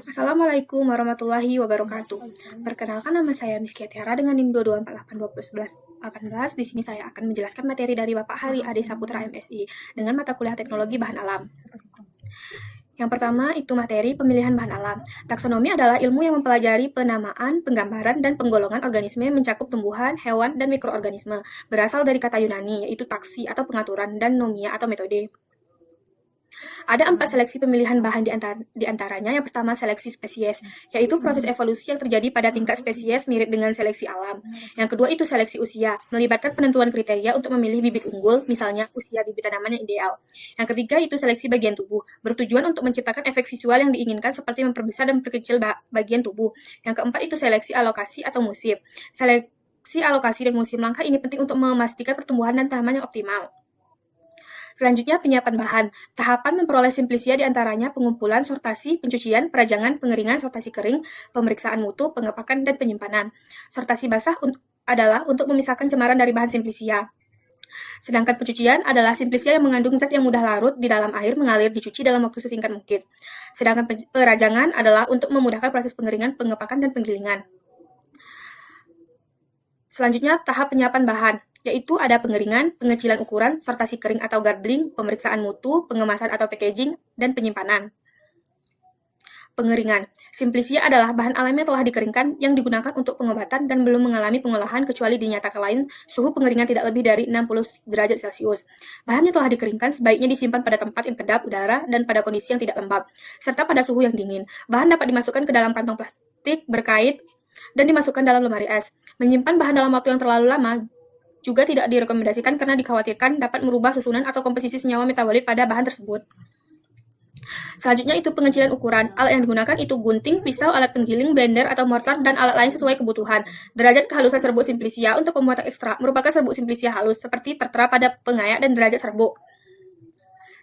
Assalamualaikum warahmatullahi wabarakatuh. Perkenalkan, nama saya Miskia Tiara dengan NIM 22488201118. Di sini saya akan menjelaskan materi dari Bapak Hari Ade Saputra MSI dengan mata kuliah Teknologi Bahan Alam. Yang pertama itu materi pemilihan bahan alam. Taksonomi adalah ilmu yang mempelajari penamaan, penggambaran, dan penggolongan organisme mencakup tumbuhan, hewan, dan mikroorganisme. Berasal dari kata Yunani, yaitu taksi atau pengaturan, dan nomia atau metode. Ada 4 seleksi pemilihan bahan di antaranya. Yang pertama, seleksi spesies, yaitu proses evolusi yang terjadi pada tingkat spesies mirip dengan seleksi alam. Yang kedua itu seleksi usia, melibatkan penentuan kriteria untuk memilih bibit unggul, misalnya usia bibit tanaman yang ideal. Yang ketiga itu seleksi bagian tubuh, bertujuan untuk menciptakan efek visual yang diinginkan seperti memperbesar dan memperkecil bagian tubuh. Yang keempat itu seleksi alokasi atau musim. Seleksi alokasi dan musim langkah ini penting untuk memastikan pertumbuhan dan tanaman yang optimal. Selanjutnya, penyiapan bahan. Tahapan memperoleh simplisia diantaranya pengumpulan, sortasi, pencucian, perajangan, pengeringan, sortasi kering, pemeriksaan mutu, pengepakan, dan penyimpanan. Sortasi basah adalah untuk memisahkan cemaran dari bahan simplisia. Sedangkan pencucian adalah simplisia yang mengandung zat yang mudah larut di dalam air mengalir dicuci dalam waktu sesingkat mungkin. Sedangkan perajangan adalah untuk memudahkan proses pengeringan, pengepakan, dan penggilingan. Selanjutnya, tahap penyiapan bahan, yaitu ada pengeringan, pengecilan ukuran, sortasi kering atau garbling, pemeriksaan mutu, pengemasan atau packaging, dan penyimpanan. Pengeringan. Simplisia adalah bahan alam yang telah dikeringkan yang digunakan untuk pengobatan dan belum mengalami pengolahan kecuali dinyatakan lain suhu pengeringan tidak lebih dari 60 derajat Celcius. Bahan yang telah dikeringkan sebaiknya disimpan pada tempat yang kedap udara dan pada kondisi yang tidak lembab, serta pada suhu yang dingin. Bahan dapat dimasukkan ke dalam kantong plastik berkait dan dimasukkan dalam lemari es. Menyimpan bahan dalam waktu yang terlalu lama juga tidak direkomendasikan karena dikhawatirkan dapat merubah susunan atau komposisi senyawa metabolit pada bahan tersebut. Selanjutnya itu pengecilan ukuran. Alat yang digunakan itu gunting, pisau, alat penggiling, blender, atau mortar, dan alat lain sesuai kebutuhan. Derajat kehalusan serbuk simplisia untuk pembuatan ekstrak merupakan serbuk simplisia halus, seperti tertera pada pengayak dan derajat serbuk.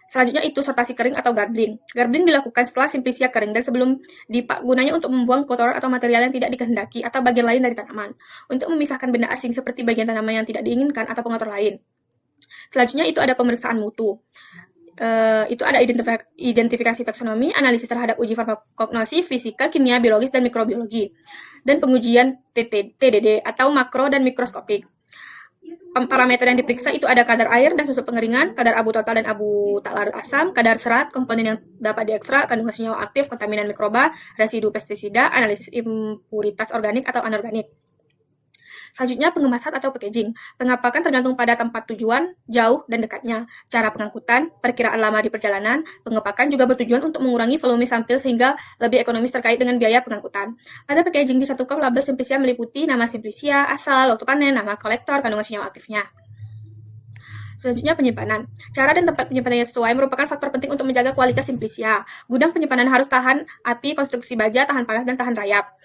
Selanjutnya itu sortasi kering atau garbling. Garbling dilakukan setelah simplisia kering dan sebelum dipak, gunanya untuk membuang kotoran atau material yang tidak dikehendaki atau bagian lain dari tanaman, untuk memisahkan benda asing seperti bagian tanaman yang tidak diinginkan atau pengotor lain. Selanjutnya itu ada pemeriksaan mutu. Itu ada identifikasi taksonomi, analisis terhadap uji farmakognosi, fisika, kimia, biologis, dan mikrobiologi, dan pengujian TDD atau makro dan mikroskopik. Parameter yang diperiksa itu ada kadar air dan susu pengeringan, kadar abu total dan abu tak larut asam, kadar serat, komponen yang dapat diekstrak, kandungan senyawa aktif, kontaminan mikroba, residu pestisida, analisis impuritas organik atau anorganik. Selanjutnya pengemasan atau packaging. Pengepakan tergantung pada tempat tujuan, jauh, dan dekatnya. Cara pengangkutan, perkiraan lama di perjalanan. Pengepakan juga bertujuan untuk mengurangi volume sampel sehingga lebih ekonomis terkait dengan biaya pengangkutan. Pada packaging disatukan label simplisia meliputi nama simplisia, asal, waktu panen, nama kolektor, kandungan senyawa aktifnya. Selanjutnya penyimpanan. Cara dan tempat penyimpanan yang sesuai merupakan faktor penting untuk menjaga kualitas simplisia. Gudang penyimpanan harus tahan api, konstruksi baja, tahan panas, dan tahan rayap.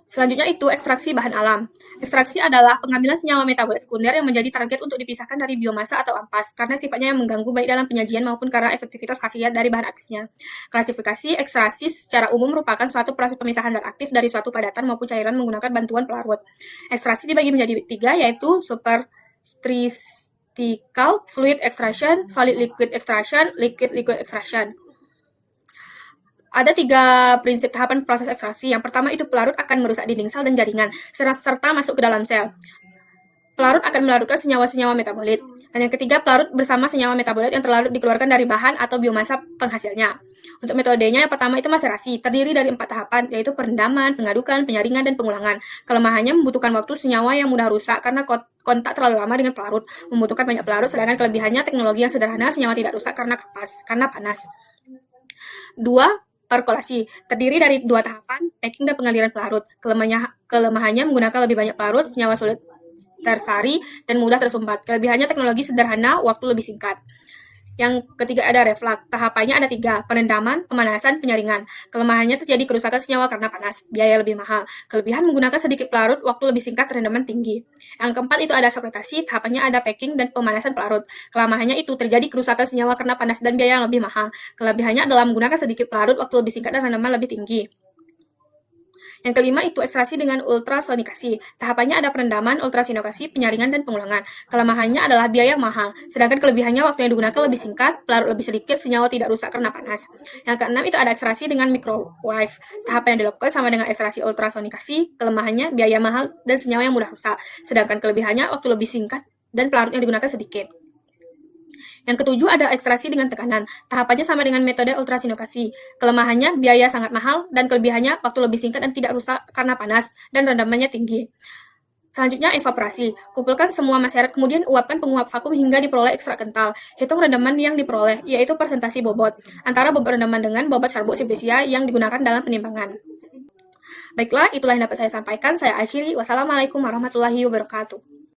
Selanjutnya itu ekstraksi bahan alam. Ekstraksi adalah pengambilan senyawa metabolit sekunder yang menjadi target untuk dipisahkan dari biomasa atau ampas, karena sifatnya yang mengganggu baik dalam penyajian maupun karena efektivitas khasiat dari bahan aktifnya. Klasifikasi ekstraksi secara umum merupakan suatu proses pemisahan zat aktif dari suatu padatan maupun cairan menggunakan bantuan pelarut. Ekstraksi dibagi menjadi 3, yaitu supercritical fluid extraction, solid liquid extraction, liquid liquid extraction. Ada 3 prinsip tahapan proses ekstraksi. Yang pertama itu pelarut akan merusak dinding sel dan jaringan, serta masuk ke dalam sel. Pelarut akan melarutkan senyawa-senyawa metabolit. Dan yang ketiga, pelarut bersama senyawa metabolit yang terlarut dikeluarkan dari bahan atau biomasa penghasilnya. Untuk metodenya, yang pertama itu maserasi, terdiri dari 4 tahapan, yaitu perendaman, pengadukan, penyaringan, dan pengulangan. Kelemahannya membutuhkan waktu senyawa yang mudah rusak karena kontak terlalu lama dengan pelarut, membutuhkan banyak pelarut, sedangkan kelebihannya teknologi yang sederhana, senyawa tidak rusak karena panas. 2. Perkolasi, terdiri dari 2 tahapan, packing dan pengaliran pelarut. Kelemahannya menggunakan lebih banyak pelarut, senyawa sulit tersari, dan mudah tersumbat. Kelebihannya teknologi sederhana, waktu lebih singkat. Yang ketiga ada reflux, tahapannya ada 3, perendaman, pemanasan, penyaringan. Kelemahannya terjadi kerusakan senyawa karena panas, biaya lebih mahal. Kelebihan menggunakan sedikit pelarut, waktu lebih singkat, rendaman tinggi. Yang keempat itu ada sortasi, tahapannya ada packing dan pemanasan pelarut. Kelemahannya itu terjadi kerusakan senyawa karena panas dan biaya yang lebih mahal. Kelebihannya adalah menggunakan sedikit pelarut, waktu lebih singkat, dan rendaman lebih tinggi. Yang kelima itu ekstraksi dengan ultrasonikasi. Tahapannya ada perendaman, ultrasonikasi, penyaringan, dan pengulangan. Kelemahannya adalah biaya mahal, sedangkan kelebihannya waktu yang digunakan lebih singkat, pelarut lebih sedikit, senyawa tidak rusak karena panas. Yang keenam itu ada ekstraksi dengan microwave. Tahapan yang dilakukan sama dengan ekstraksi ultrasonikasi, kelemahannya biaya mahal dan senyawa yang mudah rusak, sedangkan kelebihannya waktu lebih singkat dan pelarut yang digunakan sedikit. Yang ketujuh ada ekstraksi dengan tekanan. Tahapannya sama dengan metode ultrasonikasi. Kelemahannya biaya sangat mahal dan kelebihannya waktu lebih singkat dan tidak rusak karena panas dan rendamannya tinggi. Selanjutnya evaporasi. Kumpulkan semua masyarakat kemudian uapkan penguap vakum hingga diperoleh ekstrak kental. Hitung rendaman yang diperoleh, yaitu persentase bobot antara bobot rendaman dengan bobot serbuk silbresia yang digunakan dalam penimbangan. Baiklah, itulah yang dapat saya sampaikan. Saya akhiri. Wassalamualaikum warahmatullahi wabarakatuh.